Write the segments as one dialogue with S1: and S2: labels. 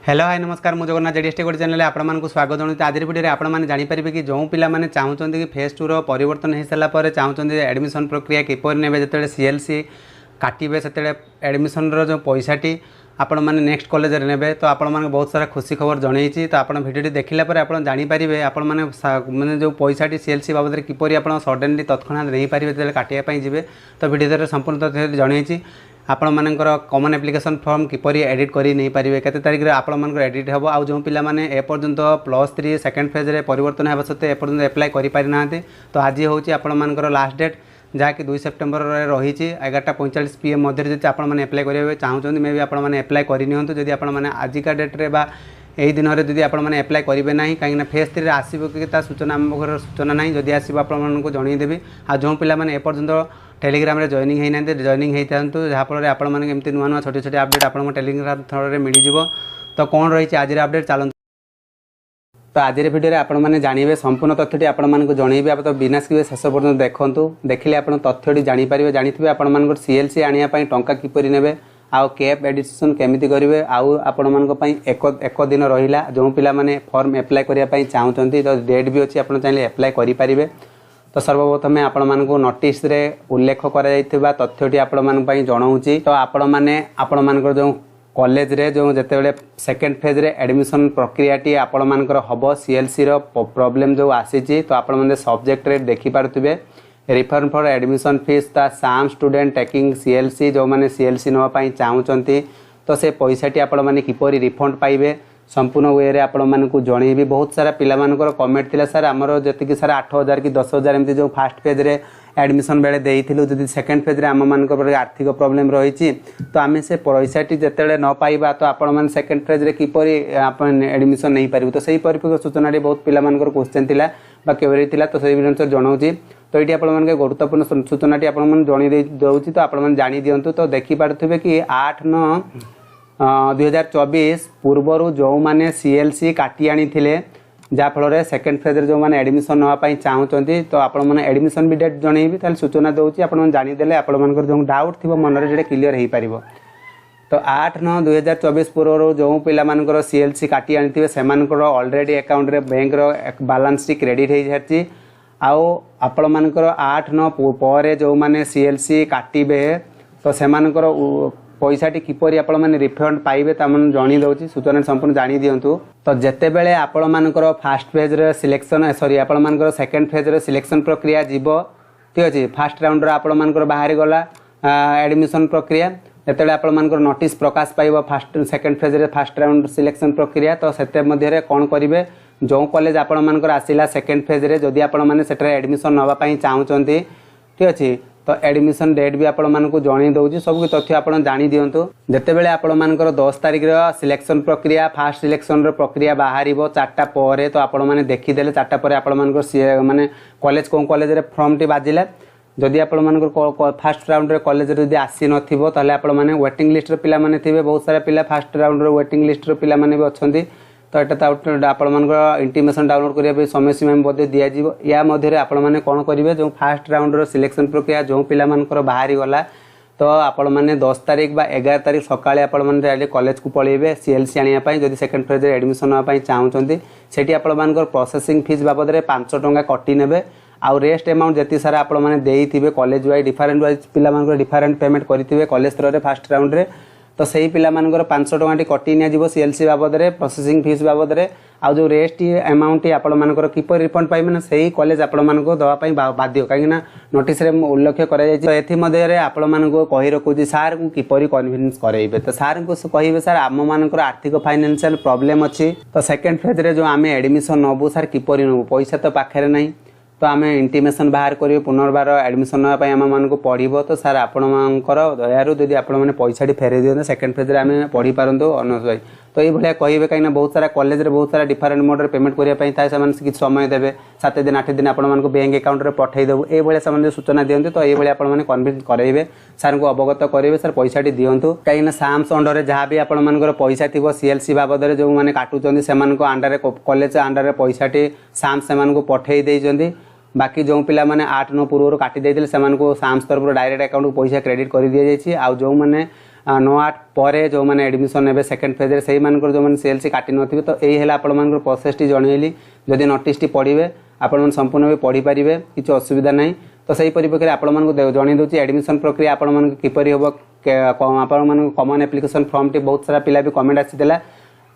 S1: Hello hi नमस्कार मु Jagannath JDS take channel आपको स्वागत जनाऊँ। आज वीडियो आपने जानीपारे कि जो पिलाने चाहते कि फेज 2 परिवर्तन हो सारापर चाहते एडमिशन प्रक्रिया किपर ने जो सीएलसी काटे से एडमिशन जो पैसाटी आपण मैंने नेक्स्ट कॉलेज ने तो आपण मैंने बहुत सारा खुशी खबर जनई तो आप भिडियो देखला आप जानीपारे आपण मैंने जो पैसाटी सीएलसी बाबद किपर आप सडनली तत्क्षणात नहीं पारे जो काटापी जी तो भिडियो संपूर्ण तथ्य जनई आपण मानकर कॉमन एप्लिकेशन फॉर्म किपरि एडिट करी नहीं पारिबे केते तारिख रे आपण मानकर एडिट हेबो आ जो पिला माने ए पर्यंत +3 सेकंड फेज रे परिवर्तन हेबा सते ए पर्यंत अप्लाई करि पारि नाते तो आज होची आपण मानकर लास्ट डेट जहाँकि 2 सेप्टेम्बर रही 11:45 PM मध्य जब आप अप्लाई करेंगे चाहते मे भी आपण मैंने अप्लाई करनी जदि आपण मैंने आजिका डेट्रे बा यही दिन में जब आप अप्लाई करेंगे ना कहीं फेज 3 आसो कि सूचना आम पाखे सूचना ना जदि आसो आपको जनईदेवी आ जो पिलाने एपर्यंत टेलीग्राम रे जॉइनिंग होना जॉइनिंग होता जहाँफल आपण मैंने एमती नुआ नुआ छोटी छोटी अपडेट आप टेलीग्राम थ्रू मिल जाव तो कौन रही आज अपडेट चलते तो आज भिडियो आप जानवे संपूर्ण तथ्यटी आपको जनइबे आप तो बिना स्किप शेष पर्यटन देखूँ देखिले आप तथ्यटी जानीपारे जानते आपण सीएलसी आने टंका किपरि नेबे आउ कैप एडिशन केमिति करेंगे आउ आपण एक दिन रहा जो पिलाने फॉर्म एप्लाई करने चाहते तो डेट भी अच्छी आप चाहिए एप्लाई करेंगे तो सर्वप्रथमें आपण मानक नोटिस रे उल्लेख करा तथ्यटी आपण जनाऊँगी तो आपण मानकर जो कॉलेज रे जो जितेबाला सेकेंड फेज रे एडमिशन प्रक्रियाटी आपण मानकर हम सीएलसी रो प्रॉब्लम जो आसी तो आपण माने सब्जेक्ट रे देखि पारुथिबे रिफंड फॉर एडमिशन फीस ता साम स्टूडेंट टेकिंग सीएलसी जो माने सीएलसी नवा पई चाहउचंती तो से पैसाटी आपण माने किपरि रिफंड पाइबे संपूर्ण वे रे आपण मानकु जणेबी। बहुत सारा पिला मानकर कमेंट थिला सर हमरो जति कि सर 8000 कि 10000 एमती जो फर्स्ट पेज रे एडमिशन बेले देइथिलु जदि सेकंड पेज रे हम मानकर आर्थिक प्रॉब्लम रही तो आमे से पैसाटी जेतेले न पाइबा तो आपण मान सेकंड पेज रे किपरि आपण एडमिशन नहीं पारिबो तो सही परिपक्व सूचनाटी बहुत पिला मानकर क्वेश्चन थिला बा केवरी थिला तो सही विषय जणाउची तो ये आपके गुरुत्वपूर्ण सूचनाटी आपने जन दूसरी तो आप जानी दिंतु तो देखिपे कि 8/9/2024 पूर्वर जो मैंने सीएलसी काटी आनी जहाँफल सेकेंड फेज जो मैंने एडमिशन नापी चाहते तो आपने एडमिशन भी डेट जनइबी ताल सूचना दूसरी आप जानीदे आपर जो डाउट थी मन में क्लीयर हो पार तो 8/9/2024 पूर्व जो पिला सीएलसी काटी आनी से ऑलरेडी अकाउंट रे बैंक बालांस क्रेडिट हो सारी आउ आपण मानकर 8/9 पर जो मैंने सीएलसी काटे तो से पैसाटी किपरि आपण माने रिफंड पाइबे तमन जानी दउची सूचना संपूर्ण जानी दियंतु तो जेते बेले आपण मानकर फर्स्ट फेज रे सिलेक्शन सॉरी आपण मानकर सेकंड फेज रे सिलेक्शन प्रक्रिया जीवो ठीक अछि फर्स्ट राउंड रे आपण मानकर बाहर गला एडमिशन प्रक्रिया जेते आपण मानकर नोटिस प्रकाश पाइबो फर्स्ट सेकंड फेज रे फर्स्ट राउंड सिलेक्शन प्रक्रिया तो सेते मध्ये रे कोन करिवे जो कॉलेज आपण मानकर आसिला सेकंड फेज रे जदि आपण माने सेटरे एडमिशन नवा पई चाहउचंती ठीक अछि तो एडमिशन डेट भी आपण मानकु जणी दउची सब तथ्य आपण जानी दियंतु जेते बेले आपण मानकर 10 तारिख रे सिलेक्शन प्रक्रिया फर्स्ट सिलेक्शन रो प्रक्रिया बाहरिबो 4टा परे तो आपण माने देखि देले 4टा परे आपण मानकर माने कॉलेज को कॉलेज रे फॉर्म टी बाजिला जदि आपण मानकर फर्स्ट राउंड रे कॉलेज रे जदि आसी नथिबो ताले आपण माने वेटिंग लिस्ट रे पिला माने थिबे बहुत सारा पिला फर्स्ट राउंड रे वेटिंग लिस्ट रे पिला माने भी अछंती तो यहाँ आप इंटीमेशन डाउनलोड करने समय सीमा में दिज्व या मध्य आपण मैंने कौन करेंगे जो फास्ट राउंड सिलेक्शन प्रक्रिया जो पिला बाहरी गला तो आपण मैंने 10 तारिख बा 11 तारिख सकाळे आपण मैंने कॉलेज को पलैबे सीएलसी आने जदि सेकेंड फेज एडमिशन नापी चाहते सेठी आपण मानकर प्रोसेसिंग फीस बाबद में 500 टंका कटि नेबे आउ रेस्ट अमाउंट जी सारा आपण मैंने देइथिबे कॉलेज वाइज डिफरेंट वाइज पिला डिफरेंट पेमेंट करेंगे कॉलेज स्तर में फास्ट राउंड रे तो सही पिला मानकर 500 टंका कटि निया सीएलसी बाबद में प्रोसेसिंग फीस बाबद में आउ जो रेस्ट अमाउंट आपण मानकर किपर रिफंड पाइबे ना सही कॉलेज आपण मानको दवाई बाध्य कहीं नोटिस रे उल्लेख कराई तो एथि मध्य आपण मानको कहि रखुची सार को किपर कन्विन्स कराइबे तो सार को कहिबे सर आम मानकर आर्थिक फाइनेंशियल प्रॉब्लम अच्छी तो सेकेंड फेज रे जो आम एडमिशन नबू सार किपर नबू पैसा तो पाखे नहीं तो आम इंटीमेशन बाहर करेंगे पुनर्बार एडमिशन नापी आम मानक पढ़ो तो सार आपणकर दयारू जदि आपण मैंने पैसा फेरे दिखते सेकेंड फेज में आम पढ़ी पारतु अनसुई तो ये कहे कहीं बहुत सारा कॉलेज रे बहुत सारा डिफरेंट मोड रे पेमेंट करने था से समय देवे 7 दिन 8 दिन आपण बैंक अकाउंट रे पठेदेबू ये सूचना दिंतु तो ये आपने कन्विन्स करेंगे सार को अवगत करेंगे सर पैसाटी दिंतु कहीं साम्स अंडर जहाँ भी आपर पैसा थी सीएलसी बाबद में जो मैंने काटुंट से अंडर कॉलेज अंडर पैसाटी साम्स से पठे देती बाकी जो पिला माने 8/9 पूर्व काटी देते सामान को साम्स तरफ डायरेक्ट अकाउंट को पैसा क्रेडिट कर दि जाइए आउ जो मैंने 9/8 पर जो मैंने एडमिशन ने सेकेंड फेज से जो मैंने सीएलसी काटी नथिबे तो यही है आपण प्रोसेस टी जनइली जदि नोटिस टी पढ़े आपण संपूर्ण भी पढ़ी पारे किसी असुविधा ना तो सही परिप्रेक्षी आपण जन दूसरी एडमिशन प्रक्रिया आपण किपर हम आपण कमन एप्लिकेशन फॉर्म टी बहुत सारा पिला भी कमेंट आसीला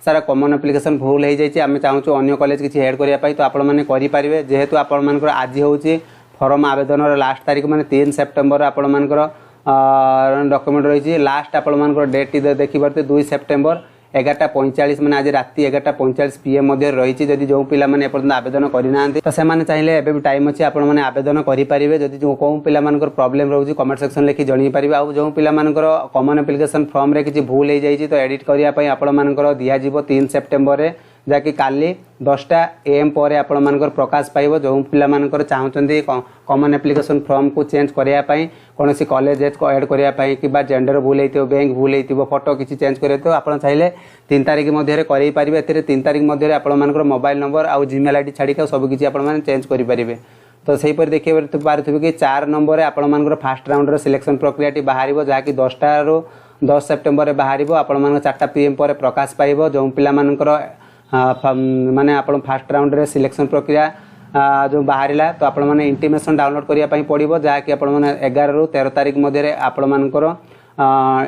S1: सारा कमन एप्लिकेशन भूल हो जाए आम चाहूँ अन्य कॉलेज किसी हेड करने तो आपण मैंने करेंगे जेहेतु आपण आज हूँ फॉर्म आवेदन लास्ट तारीख मैंने 3 सेप्टेम्बर आपण डॉक्यूमेंट रही लास्ट आपण डेट देखिए 2 सेप्टेम्बर 11:45 मैंने आज राति 11:45 PM रही जदि जो पिला माने एपर्यंत आवेदन करना तो से चाहिए एबे भी टाइम अच्छे आपण मैंने आवेदन करेंगे जदि जो कौन पिला प्रॉब्लम रोचे कमेंट सेक्शन लिखि जणी पारे आ जो पिला कमन एप्लिकेशन फॉर्म रे किसी भूल हो जाए तो एडिट करने आपण दिज्व 3 सेप्टेम्बर जहाँकि काली 10टा AM पर आपण प्रकाश पाइब जो पिला चाहते कमन एप्लिकेशन फॉर्म को चेंज करने कौन सी कॉलेज एड करने कि जेंडर भूल हो बैंक भूल हो फोटो किसी चेंज करें तो आप चाहिए 3 तारीख मध्य करेंगे 3 तारीख मध्य आपण मोबाइल नंबर आउ जीमेल आईडी छाड़ी सब किसी आप चेंज करेंगे तो सहीपर देखिए पारे कि 4 नंबर आपण फास्ट राउंड सिलेक्शन प्रक्रिया बाहर जहाँकि 10टा रू 10 सेप्टेम्बर बाहर आपण 4टा PM पर प्रकाश पाइब जो पिला माने आपण फास्ट राउंड रे सिलेक्शन प्रक्रिया जो बाहर तो आपण मैंने इंटीमेशन डाउनलोड करने पड़ो जहाँकि आपण 11 रू 13 तारीख मध्य आपण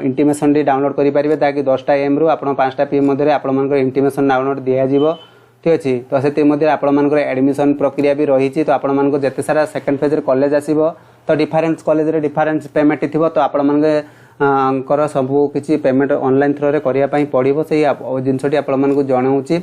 S1: इंटीमेशन डाउनलोड करेंगे जहाँकि 10टा AM रू आप 5टा PM मध्य आपण इंटीमेशन डाउनलोड दिज्व ठीक अच्छे तो से आपण एडमिशन प्रक्रिया भी रही तो आपण जिते सारा सेकेंड फेज कॉलेज आसो तो डिफरेन्स कॉलेज डिफरेन्स पेमेंट थी तो आपण सबू किसी पेमेंट ऑनलाइन थ्रो करने पड़ो से जिनसटी आपको जनाऊँगी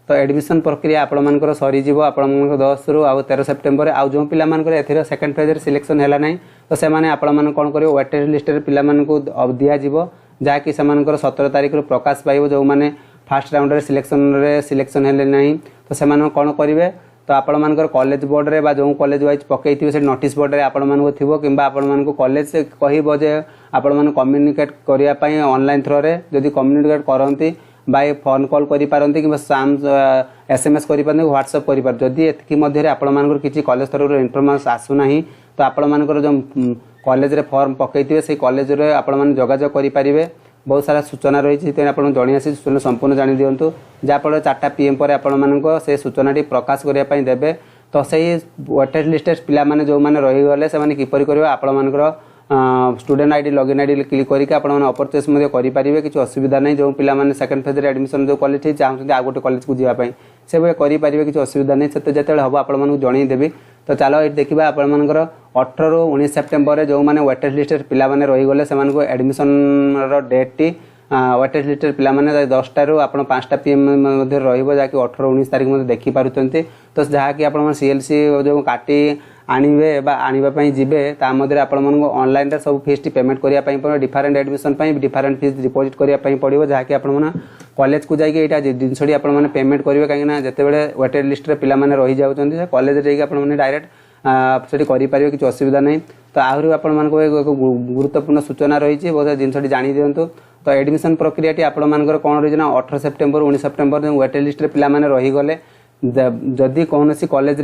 S1: तो एडमिशन प्रक्रिया आपर सरीज आप 10 रू 13 सेप्टेम्बर आउ जो पिला सेकेंड फेज सिलेक्शन है ना तो से आपण कौन कर वेटेज लिस्ट पिला दिज्व जहाँकि 17 तारीख प्रकाश पाइब जो मैंने फास्ट राउंड सिलेक्शन है ना तो से कौन करेंगे तो आपण कॉलेज बोर्ड रे जो कॉलेज वाइज पकई से नोटिस बोर्ड रे आपण थी कि आपण कॉलेज कह आपण कम्युनिकेट करने ऑनलाइन थ्रो रे जदि कम्युनिकेट करती बाय फोन कॉल करि पारंती कि साम SMS करि पारंती व्हाट्सएप करि पार जदि एतकी मध्य आपण किसी कॉलेज तरफ इनफॉरमेशन आसुना तो आपण जो कॉलेज रे फॉर्म पकई से कॉलेज रे आपण जोगाजोग करि पारिबे बहुत सारा सूचना रही है आप जन आसी सूचना संपूर्ण जानी दिंतु जहाँफल 4टा PM पर आपण से सूचना प्रकाश करने देवे तो सही वेटेज लिस्ट पिला माने जो माने रही गले से किपर कर आपण student ID login ID click करके अपरचेस करेंगे किसी असुविधा नहीं जो पिला माने सेकेंड फेज एडमिशन जो कॉलेज चाहते आ गोटे कॉलेज को जावाई से करेंगे किसी असुविधा नहीं से जो हम आपको जनईदेवी तो चलो ये देखा आपर 18 रू 19 सेप्टेम्बर जो मैंने वेटेज लिस्ट पिला माने रही गले से एडमिशन डेट टी वेटेज लिस्ट पिला माने 10टा रू आप 5टा PM मध्य रही जहाँकि 18 19 तारीख मध्य देखिपार तो जहाँकि आप CLC जो काटी आणवे आने जीवे मध्य आपण ऑनलाइन सब फीस पेमेंट करने different admission different fees deposit करने पड़ो जहाँकि आपण कॉलेज को जाइए यहाँ जिनसटी आपने पेमेंट करेंगे कहीं जिते बड़े वेटेज लिस्ट पिला माने रही जाऊँच कॉलेज जाइए डायरेक्ट से करेंगे किसी असुविधा नहीं तो आहरी आपण गुरुत्वपूर्ण सूचना रही बहुत जिनसटी जानी दिंतु तो एडमिशन प्रक्रिया आपर कौन रही ना 18 सेप्टेम्बर 19 सेप्टेम्बर जो वेटेज लिस्ट पिला माने रही गले जदि कौन सी कॉलेज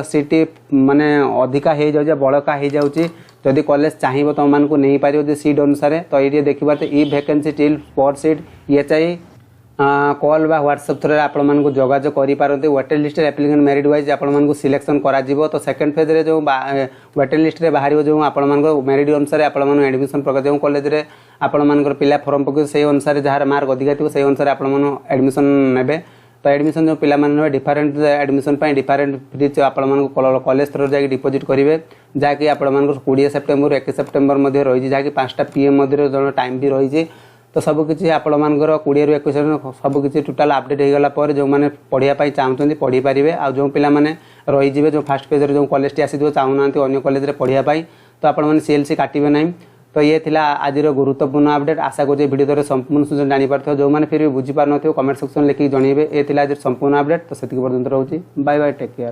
S1: सीट माने अधिका हो जाए बड़का हो जाऊँगी जदि कॉलेज चाहिए तुम मानक नहीं पार सीट अनुसार तो ये देखिए तो ई वैकेंसी टिल पर सीट ये चाहिए कॉल बा व्हाट्सएप थ्रू आपको जोगाजोग करेंगे weightage list applicant merit wise आपको सिलेक्शन करा तो सेकेंड फेज रे जो वेटेज लिस्ट बाहर जो आपको मेरिट अनुसार आपको एडमिशन प्रकार जो कॉलेज रे आपण पिला फॉर्म पकड़ से अनुसार जहाँ मार्क अधिका थी से अनुसार आप एडमिशन ने तो एडमिशन जो पिला माने डिफरेन्ट एडमिशन डिफरेन्ट फीस आपको कॉलेज थ्रू जाकि डिपोजिट करेंगे जहाँकि आपको 20 सेप्टेम्बर 21 सेप्टेम्बर मध्य रही जहाँकि 5टा PM मध्य जो टाइम भी रही तो सबकि आपण 20 रू 21 सबकि टोटाल अपडेट हो गला जो मैंने पढ़ाई चाहते पढ़ी पारे आ जो पिला माने रही जो फास्ट फेज जो कॉलेज आसी चाहूना अन्य कॉलेज पढ़ाई तो आपण CLC काटे ना तो ये थिला आज गुरुत्वपूर्ण अपडेट आशा करें वीडियो द्वारा संपूर्ण सूचना जानीपार जो मैंने फिर भी बुझीपार न कमेंट सेक्शन लिखिक जनइबे ये आज संपूर्ण अपडेट तो से पर्यंत रोचे बाय बाय टेक केयर।